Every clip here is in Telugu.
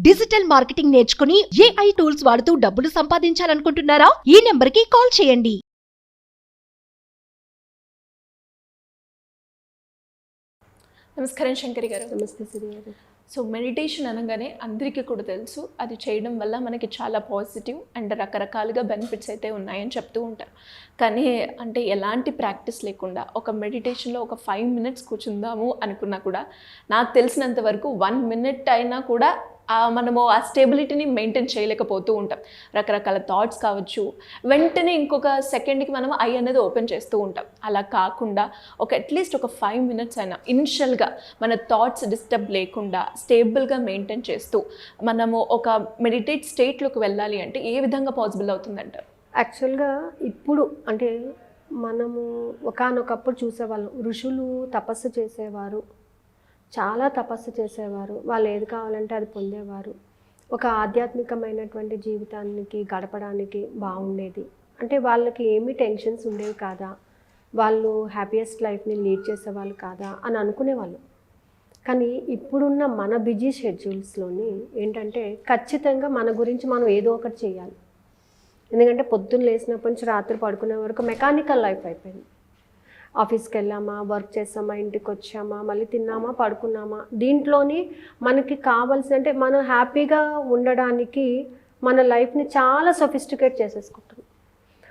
డిజిటల్ మార్కెటింగ్ నేర్చుకుని AI టూల్స్ వాడుతూ డబ్బులు సంపాదించాలనుకుంటున్నారా? ఈ నెంబర్కి కాల్ చేయండి. నమస్కారం శంకరి గారు. నమస్తే సిరి గారు. సో మెడిటేషన్ అనగానే అందరికీ కూడా తెలుసు, అది చేయడం వల్ల మనకి చాలా పాజిటివ్ అండ్ రకరకాలుగా బెనిఫిట్స్ అయితే ఉన్నాయని చెప్తూ ఉంటారు. కానీ అంటే ఎలాంటి ప్రాక్టీస్ లేకుండా ఒక మెడిటేషన్లో ఒక 5 minutes కూర్చుందాము అనుకున్నా కూడా నాకు తెలిసినంత వరకు 1 minute అయినా కూడా మనము ఆ స్టెబిలిటీని మెయింటైన్ చేయలేకపోతూ ఉంటాం. రకరకాల థాట్స్ కావచ్చు, వెంటనే ఇంకొక సెకండ్కి మనం ఐ అనేది ఓపెన్ చేస్తూ ఉంటాం. అలా కాకుండా అట్లీస్ట్ ఒక 5 minutes అయినా ఇనిషియల్గా మన థాట్స్ డిస్టర్బ్ లేకుండా స్టేబుల్గా మెయింటైన్ చేస్తూ మనము ఒక మెడిటేట్ స్టేట్లోకి వెళ్ళాలి అంటే ఏ విధంగా పాసిబుల్ అవుతుందంటారు? యాక్చువల్గా ఇప్పుడు అంటే మనము ఒకానొకప్పుడు చూసేవాళ్ళం, ఋషులు తపస్సు చేసేవారు, చాలా తపస్సు చేసేవారు, వాళ్ళు ఏది కావాలంటే అది పొందేవారు. ఒక ఆధ్యాత్మికమైనటువంటి జీవితానికి గడపడానికి బాగుండేది. అంటే వాళ్ళకి ఏమీ టెన్షన్స్ ఉండేవి కాదా, వాళ్ళు హ్యాపీయెస్ట్ లైఫ్ని లీడ్ చేసేవాళ్ళు కాదా అని అనుకునేవాళ్ళు. కానీ ఇప్పుడున్న మన బిజీ షెడ్యూల్స్లోని ఏంటంటే ఖచ్చితంగా మన గురించి మనం ఏదో ఒకటి చేయాలి. ఎందుకంటే పొద్దున్న లేచినప్పటి నుంచి రాత్రి పడుకునే వరకు మెకానికల్ లైఫ్ అయిపోయింది. ఆఫీస్కి వెళ్ళామా, వర్క్ చేసామా, ఇంటికి వచ్చామా, మళ్ళీ తిన్నామా, పడుకున్నామా. దీంట్లోని మనకి కావాల్సిన అంటే మనం హ్యాపీగా ఉండడానికి మన లైఫ్ని చాలా సొఫిస్టికేట్ చేసేసుకుంటున్నాం.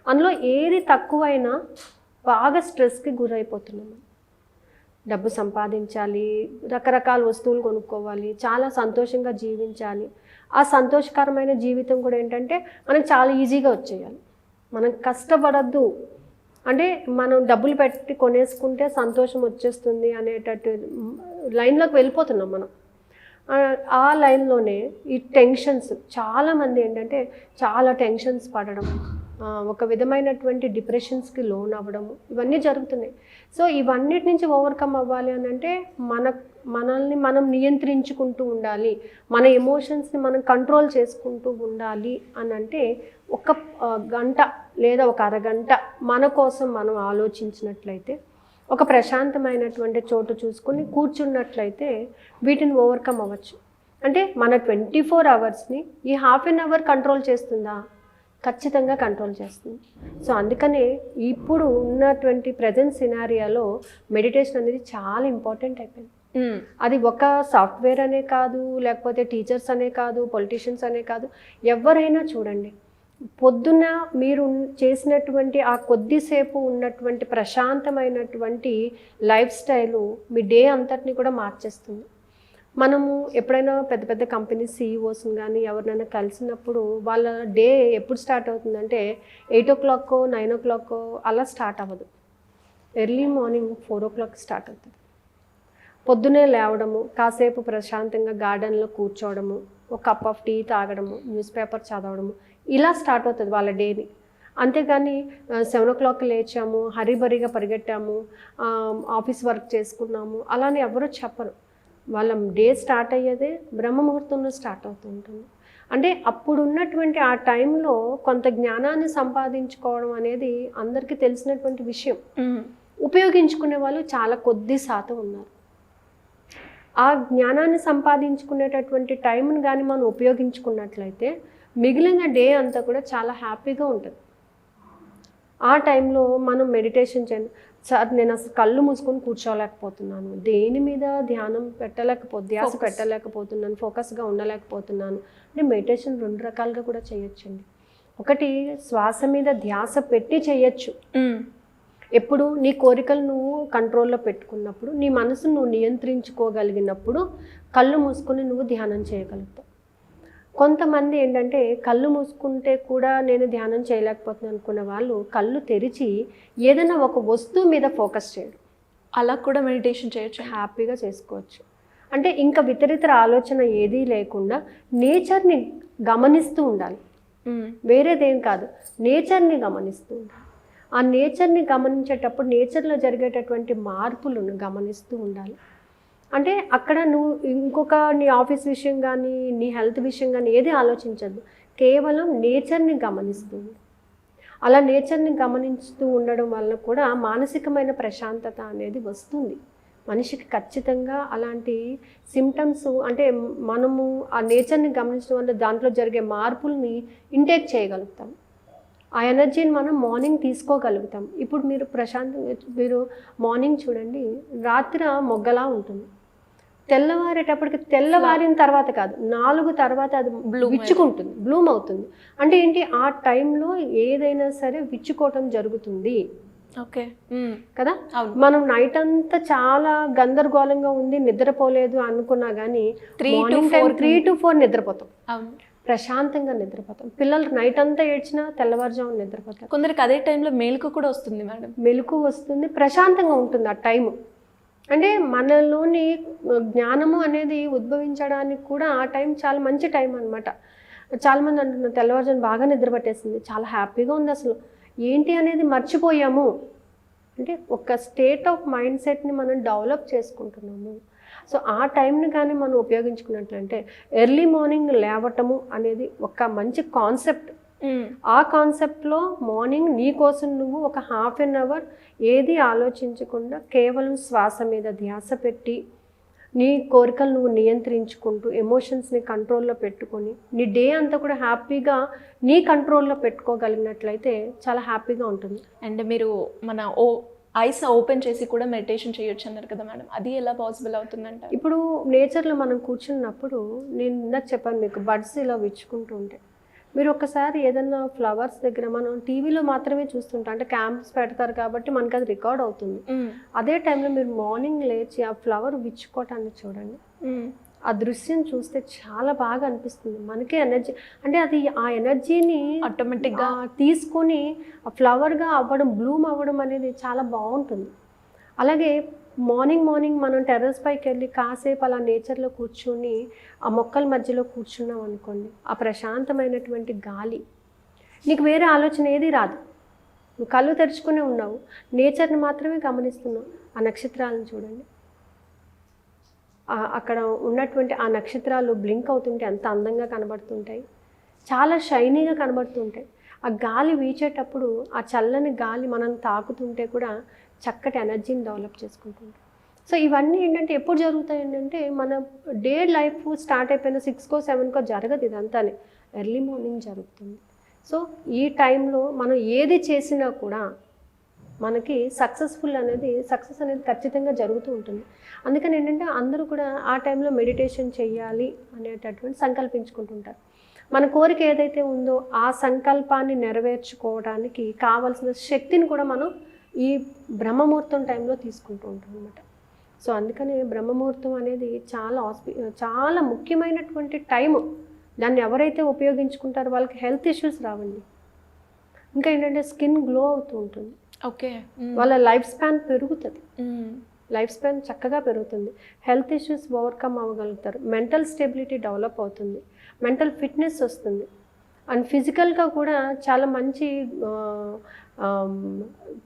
అందులో ఏది తక్కువైనా బాగా స్ట్రెస్కి గురైపోతున్నాము. డబ్బు సంపాదించాలి, రకరకాల వస్తువులు కొనుక్కోవాలి, చాలా సంతోషంగా జీవించాలి. ఆ సంతోషకరమైన జీవితం కూడా ఏంటంటే మనకు చాలా ఈజీగా వచ్చేయాలి. మనం కష్టపడద్దు, అంటే మనం డబ్బులు పెట్టి కొనేసుకుంటే సంతోషం వచ్చేస్తుంది అనేటట్టు లైన్లోకి వెళ్ళిపోతున్నాం మనం. ఆ లైన్లోనే ఈ టెన్షన్స్, చాలామంది ఏంటంటే చాలా టెన్షన్స్ పడడం, ఒక విధమైనటువంటి డిప్రెషన్స్కి లోన్ అవ్వడము, ఇవన్నీ జరుగుతున్నాయి. సో ఇవన్నిటి నుంచి ఓవర్కమ్ అవ్వాలి అని అంటే మనల్ని మనం నియంత్రించుకుంటూ ఉండాలి, మన ఎమోషన్స్ని మనం కంట్రోల్ చేసుకుంటూ ఉండాలి అని అంటే ఒక గంట లేదా ఒక అరగంట మన కోసం మనం ఆలోచించినట్లయితే, ఒక ప్రశాంతమైనటువంటి చోటు చూసుకొని కూర్చున్నట్లయితే వీటిని ఓవర్కమ్ అవ్వచ్చు. అంటే మన 24 hours ఈ 1/2 hour కంట్రోల్ చేస్తుందా? ఖచ్చితంగా కంట్రోల్ చేస్తుంది. సో అందుకనే ఇప్పుడు ఉన్నటువంటి ప్రజెంట్ సినారియాలో మెడిటేషన్ అనేది చాలా ఇంపార్టెంట్ అయిపోయింది. అది ఒక సాఫ్ట్వేర్ అనే కాదు, లేకపోతే టీచర్స్ అనే కాదు, పొలిటీషియన్స్ అనే కాదు, ఎవరైనా చూడండి, పొద్దున్న మీరు చేసినటువంటి ఆ కొద్దిసేపు ఉన్నటువంటి ప్రశాంతమైనటువంటి లైఫ్ స్టైలు మీ డే అంతటిని కూడా మార్చేస్తుంది. మనము ఎప్పుడైనా పెద్ద పెద్ద కంపెనీ CEOస్ని కానీ ఎవరినైనా కలిసినప్పుడు వాళ్ళ డే ఎప్పుడు స్టార్ట్ అవుతుందంటే 8 o'clock 9 o'clock అలా స్టార్ట్ అవ్వదు. ఎర్లీ మార్నింగ్ 4 o'clock స్టార్ట్ అవుతుంది. పొద్దునే లేవడము, కాసేపు ప్రశాంతంగా గార్డెన్లో కూర్చోవడము, ఒక కప్ ఆఫ్ టీ తాగడము, న్యూస్ పేపర్ చదవడము, ఇలా స్టార్ట్ అవుతుంది వాళ్ళ డేని. అంతేగాని 7 o'clock లేచాము, హరిబరిగా పరిగెట్టాము, ఆఫీస్ వర్క్ చేసుకున్నాము అలానే ఎవరూ చెప్పరు. వాళ్ళ డే స్టార్ట్ అయ్యేదే బ్రహ్మముహూర్తంలో స్టార్ట్ అవుతూ ఉంటుంది. అంటే అప్పుడు ఉన్నటువంటి ఆ టైంలో కొంత జ్ఞానాన్ని సంపాదించుకోవడం అనేది అందరికీ తెలిసినటువంటి విషయం. ఉపయోగించుకునే వాళ్ళు చాలా కొద్ది శాతం ఉన్నారు. ఆ జ్ఞానాన్ని సంపాదించుకునేటటువంటి టైంని కానీ మనం ఉపయోగించుకున్నట్లయితే మిగిలిన డే అంతా కూడా చాలా హ్యాపీగా ఉంటుంది. ఆ టైంలో మనం మెడిటేషన్ చేయండి. సార్ నేను అసలు కళ్ళు మూసుకొని కూర్చోలేకపోతున్నాను, దేని మీద ధ్యానం ధ్యాస పెట్టలేకపోతున్నాను, ఫోకస్గా ఉండలేకపోతున్నాను అంటే మెడిటేషన్ 2 రకాలుగా కూడా చేయొచ్చండి. ఒకటి శ్వాస మీద ధ్యాస పెట్టి చేయొచ్చు. ఎప్పుడు నీ కోరికలు నువ్వు కంట్రోల్లో పెట్టుకున్నప్పుడు, నీ మనసును నువ్వు నియంత్రించుకోగలిగినప్పుడు కళ్ళు మూసుకొని నువ్వు ధ్యానం చేయగలుగుతావు. కొంతమంది ఏంటంటే కళ్ళు మూసుకుంటే కూడా నేను ధ్యానం చేయలేకపోతున్నాను అనుకున్న వాళ్ళు కళ్ళు తెరిచి ఏదైనా ఒక వస్తువు మీద ఫోకస్ చేయడం, అలా కూడా మెడిటేషన్ చేయొచ్చు, హ్యాపీగా చేసుకోవచ్చు. అంటే ఇంకా ఇతరితర ఆలోచన ఏదీ లేకుండా నేచర్ని గమనిస్తూ ఉండాలి, వేరేదేం కాదు, నేచర్ని గమనిస్తూ ఉండాలి. ఆ నేచర్ని గమనించేటప్పుడు నేచర్లో జరిగేటటువంటి మార్పులను గమనిస్తూ ఉండాలి. అంటే అక్కడ నువ్వు ఇంకొక నీ ఆఫీస్ విషయం కానీ నీ హెల్త్ విషయం కానీ ఏది ఆలోచించద్దు, కేవలం నేచర్ని గమనిస్తూ. అలా నేచర్ని గమనిస్తూ ఉండడం వల్ల కూడా మానసికమైన ప్రశాంతత అనేది వస్తుంది. మనిషికి ఖచ్చితంగా అలాంటి సిమ్టమ్స్ అంటే మనము ఆ నేచర్ని గమనించడం వల్ల దాంట్లో జరిగే మార్పుల్ని ఇంటేక్ చేయగలుగుతాం. ఆ ఎనర్జీని మనం మార్నింగ్ తీసుకోగలుగుతాం. ఇప్పుడు మీరు మీరు మార్నింగ్ చూడండి, రాత్రి మొగ్గలా ఉంటుంది, తెల్లవారేటప్పటికి తెల్లవారిన తర్వాత కాదు 4 తర్వాత అది విచ్చుకుంటుంది, బ్లూమ్ అవుతుంది. అంటే ఏంటి, ఆ టైంలో ఏదైనా సరే విచ్చుకోవటం జరుగుతుంది. ఓకే కదా. మనం నైట్ అంతా చాలా గందరగోళంగా ఉంది, నిద్రపోలేదు అనుకున్నా కానీ 3 to 4 నిద్రపోతాం, ప్రశాంతంగా నిద్రపోతాం. పిల్లలు నైట్ అంతా ఏడ్చినా తెల్లవారుజామున నిద్రపోతారు. కొందరికి అదే టైంలో మెలకు కూడా వస్తుంది మేడం. మెలకు వస్తుంది, ప్రశాంతంగా ఉంటుంది ఆ టైము. అంటే మనలోని జ్ఞానము అనేది ఉద్భవించడానికి కూడా ఆ టైం చాలా మంచి టైం అనమాట. చాలామంది అంటున్నారు తెల్లవారుజామున బాగా నిద్ర పట్టేసింది, చాలా హ్యాపీగా ఉంది, అసలు ఏంటి అనేది మర్చిపోయాము. అంటే ఒక స్టేట్ ఆఫ్ మైండ్ సెట్ని మనం డెవలప్ చేసుకుంటున్నాము. సో ఆ టైంని కానీ మనం ఉపయోగించుకున్నట్లంటే ఎర్లీ మార్నింగ్ లేవటము అనేది ఒక మంచి కాన్సెప్ట్. ఆ కాన్సెప్ట్లో మార్నింగ్ నీ కోసం నువ్వు ఒక ½ an hour ఏది ఆలోచించకుండా కేవలం శ్వాస మీద ధ్యాస పెట్టి నీ కోరికలు నువ్వు నియంత్రించుకుంటూ ఎమోషన్స్ని కంట్రోల్లో పెట్టుకొని నీ డే అంతా కూడా హ్యాపీగా నీ కంట్రోల్లో పెట్టుకోగలిగినట్లయితే చాలా హ్యాపీగా ఉంటుంది. అండ్ మీరు మన ఐస్ ఓపెన్ చేసి కూడా మెడిటేషన్ చేయొచ్చు అన్నారు కదా మేడం, అది ఎలా పాసిబుల్ అవుతుందంట? ఇప్పుడు నేచర్లో మనం కూర్చున్నప్పుడు నేను ఇందాక చెప్పాను మీకు, బడ్స్ ఇలా విచ్చుకుంటూ ఉంటాయి. మీరు ఒకసారి ఏదన్నా ఫ్లవర్స్ దగ్గర, మనం టీవీలో మాత్రమే చూస్తుంటాం, అంటే క్యాంప్స్ పెడతారు కాబట్టి మనకి అది రికార్డ్ అవుతుంది. అదే టైంలో మీరు మార్నింగ్ లేచి ఆ ఫ్లవర్ విచ్చుకోవటాన్ని చూడండి, ఆ దృశ్యం చూస్తే చాలా బాగా అనిపిస్తుంది. మనకి ఎనర్జీ, అంటే అది ఆ ఎనర్జీని ఆటోమేటిక్గా తీసుకొని ఆ ఫ్లవర్గా అవ్వడం, బ్లూమ్ అవ్వడం అనేది చాలా బాగుంటుంది. అలాగే మార్నింగ్ మనం టెర్రస్ పైకి వెళ్ళి కాసేపు అలా నేచర్లో కూర్చొని ఆ మొక్కల మధ్యలో కూర్చున్నాం అనుకోండి, ఆ ప్రశాంతమైనటువంటి గాలి, నీకు వేరే ఆలోచన ఏది రాదు, నువ్వు కళ్ళు తెరుచుకునే ఉన్నావు, నేచర్ని మాత్రమే గమనిస్తున్నావు. ఆ నక్షత్రాలను చూడండి, అక్కడ ఉన్నటువంటి ఆ నక్షత్రాలు బ్లింక్ అవుతుంటే ఎంత అందంగా కనబడుతుంటాయి, చాలా షైనీగా కనబడుతుంటాయి. ఆ గాలి వీచేటప్పుడు ఆ చల్లని గాలి మనం తాకుతుంటే కూడా చక్కటి ఎనర్జీని డెవలప్ చేసుకుంటుంటాం. సో ఇవన్నీ ఏంటంటే ఎప్పుడు జరుగుతాయి ఏంటంటే, మన డే లైఫ్ స్టార్ట్ అయిపోయిన 6కో 7కో జరగదు, ఇదంతానే ఎర్లీ మార్నింగ్ జరుగుతుంది. సో ఈ టైంలో మనం ఏది చేసినా కూడా మనకి సక్సెస్ అనేది ఖచ్చితంగా జరుగుతూ ఉంటుంది. అందుకని ఏంటంటే అందరూ కూడా ఆ టైంలో మెడిటేషన్ చేయాలి అనేటటువంటి సంకల్పించుకుంటుంటారు. మన కోరిక ఏదైతే ఉందో ఆ సంకల్పాన్ని నెరవేర్చుకోవడానికి కావాల్సిన శక్తిని కూడా మనం ఈ బ్రహ్మముహూర్తం టైంలో తీసుకుంటూ ఉంటాం అనమాట. సో అందుకని బ్రహ్మముహూర్తం అనేది చాలా ముఖ్యమైనటువంటి టైము. దాన్ని ఎవరైతే ఉపయోగించుకుంటారో వాళ్ళకి హెల్త్ ఇష్యూస్ రావండి. ఇంకా ఏంటంటే స్కిన్ గ్లో అవుతూ ఉంటుంది, ఓకే, వాళ్ళ లైఫ్ స్పాన్ పెరుగుతుంది, లైఫ్ స్పాన్ చక్కగా పెరుగుతుంది, హెల్త్ ఇష్యూస్ ఓవర్కమ్ అవ్వగలుగుతారు, మెంటల్ స్టెబిలిటీ డెవలప్ అవుతుంది, మెంటల్ ఫిట్నెస్ వస్తుంది, అండ్ ఫిజికల్గా కూడా చాలా మంచి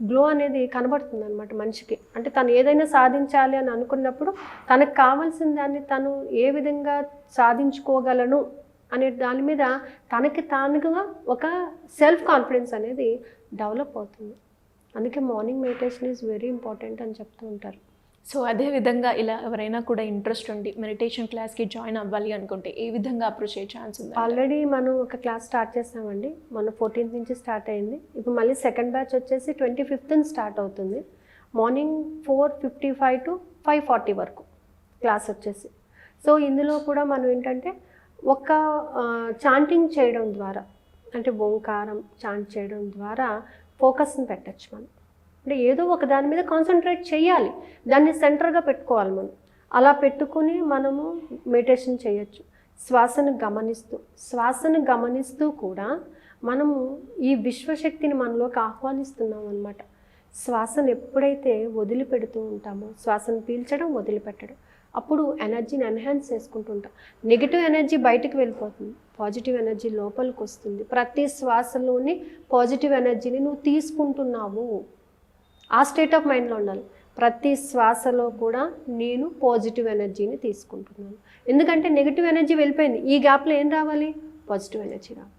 గ్లో అనేది కనబడుతుంది అనమాట మనిషికి. అంటే తను ఏదైనా సాధించాలి అని అనుకున్నప్పుడు తనకు కావాల్సిన దాన్ని తను ఏ విధంగా సాధించుకోగలను అనే దాని మీద తనకి తానుగా ఒక సెల్ఫ్ కాన్ఫిడెన్స్ అనేది డెవలప్ అవుతుంది. అందుకే morning meditation is very important అని చెప్తూ ఉంటారు. సో అదే విధంగా ఇలా ఎవరైనా కూడా ఇంట్రెస్ట్ ఉండి మెడిటేషన్ క్లాస్కి జాయిన్ అవ్వాలి అనుకుంటే ఏ విధంగా అప్రోచ్ అయ్యే ఛాన్స్ ఉంది? ఆల్రెడీ మనం ఒక క్లాస్ స్టార్ట్ చేసామండి, మన 14th నుంచి స్టార్ట్ అయింది. ఇప్పుడు మళ్ళీ సెకండ్ బ్యాచ్ వచ్చేసి 25th స్టార్ట్ అవుతుంది. మార్నింగ్ 4:55 to 5:40 వరకు క్లాస్ వచ్చేసి. సో ఇందులో కూడా మనం ఏంటంటే ఒక చాంటింగ్ చేయడం ద్వారా, అంటే ఓంకారం చాంట్ చేయడం ద్వారా ఫోకస్ని పెట్టచ్చు మనం. అంటే ఏదో ఒక దాని మీద కాన్సన్ట్రేట్ చేయాలి, దాన్ని సెంటర్గా పెట్టుకోవాలి మనం. అలా పెట్టుకుని మనము మెడిటేషన్ చేయొచ్చు. శ్వాసను గమనిస్తూ కూడా మనము ఈ విశ్వశక్తిని మనలోకి ఆహ్వానిస్తున్నాం అన్నమాట. శ్వాసను ఎప్పుడైతే వదిలిపెడుతూ ఉంటామో, శ్వాసను పీల్చడం వదిలిపెట్టడం, అప్పుడు ఎనర్జీని ఎన్హాన్స్ చేసుకుంటుంటాం. నెగిటివ్ ఎనర్జీ బయటకు వెళ్ళిపోతుంది, పాజిటివ్ ఎనర్జీ లోపలికి వస్తుంది. ప్రతి శ్వాసలోని పాజిటివ్ ఎనర్జీని నువ్వు తీసుకుంటున్నావు, ఆ స్టేట్ ఆఫ్ మైండ్లో ఉండాలి. ప్రతి శ్వాసలో కూడా నేను పాజిటివ్ ఎనర్జీని తీసుకుంటున్నాను. ఎందుకంటే నెగిటివ్ ఎనర్జీ వెళ్ళిపోయింది, ఈ గ్యాప్లో ఏం రావాలి? పాజిటివ్ ఎనర్జీ రావాలి.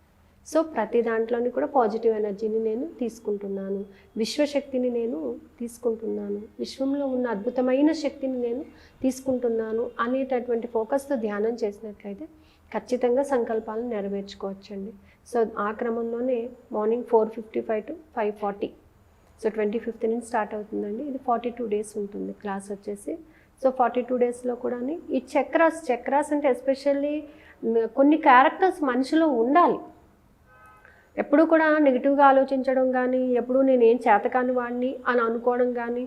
సో ప్రతి దాంట్లోని కూడా పాజిటివ్ ఎనర్జీని నేను తీసుకుంటున్నాను, విశ్వశక్తిని నేను తీసుకుంటున్నాను, విశ్వంలో ఉన్న అద్భుతమైన శక్తిని నేను తీసుకుంటున్నాను అనేటటువంటి ఫోకస్తో ధ్యానం చేసినట్లయితే ఖచ్చితంగా సంకల్పాలను నెరవేర్చుకోవచ్చండి. సో ఆ క్రమంలోనే మార్నింగ్ 4:55 to 5:40, సో 25th నుంచి స్టార్ట్ అవుతుందండి. ఇది 42 days ఉంటుంది క్లాస్ వచ్చేసి. సో 42 daysలో కూడా ఈ చక్రాస్ అంటే ఎస్పెషల్లీ కొన్ని క్యారెక్టర్స్ మనిషిలో ఉండాలి. ఎప్పుడు కూడా నెగిటివ్గా ఆలోచించడం కానీ, ఎప్పుడు నేను ఏం చేతకాని వాడిని అని అనుకోవడం కానీ,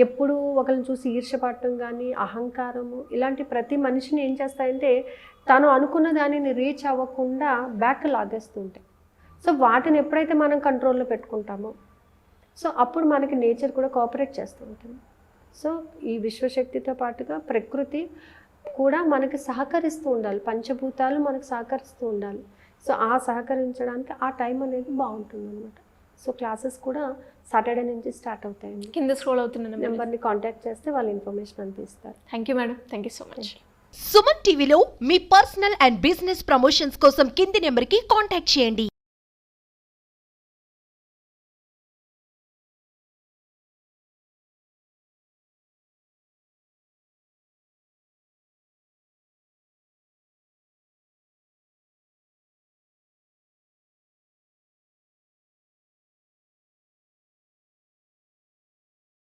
ఎప్పుడు ఒకరిని చూసి ఈర్ష్యపడటం కానీ, అహంకారము, ఇలాంటి ప్రతి మనిషిని ఏం చేస్తాయంటే తను అనుకున్న దానిని రీచ్ అవ్వకుండా బ్యాక్ లాగేస్తూ ఉంటాయి. సో వాటిని ఎప్పుడైతే మనం కంట్రోల్లో పెట్టుకుంటామో సో అప్పుడు మనకి నేచర్ కూడా కోఆపరేట్ చేస్తూ ఉంటుంది. సో ఈ విశ్వశక్తితో పాటుగా ప్రకృతి కూడా మనకి సహకరిస్తూ ఉండాలి, పంచభూతాలు మనకు సహకరిస్తూ ఉండాలి. సో ఆ సహకరించడానికి ఆ టైం అనేది బాగుంటుంది అనమాట. సో క్లాసెస్ కూడా సాటర్డే నుంచి స్టార్ట్ అవుతాయండి. కింద స్క్రోల్ అవుతున్న నెంబర్ని కాంటాక్ట్ చేస్తే వాళ్ళు ఇన్ఫర్మేషన్ అందిస్తారు. Thank you madam, thank you so much. Suman టీవీలో మీ పర్సనల్ అండ్ బిజినెస్ ప్రమోషన్స్ కోసం కింది నెంబర్కి కాంటాక్ట్ చేయండి.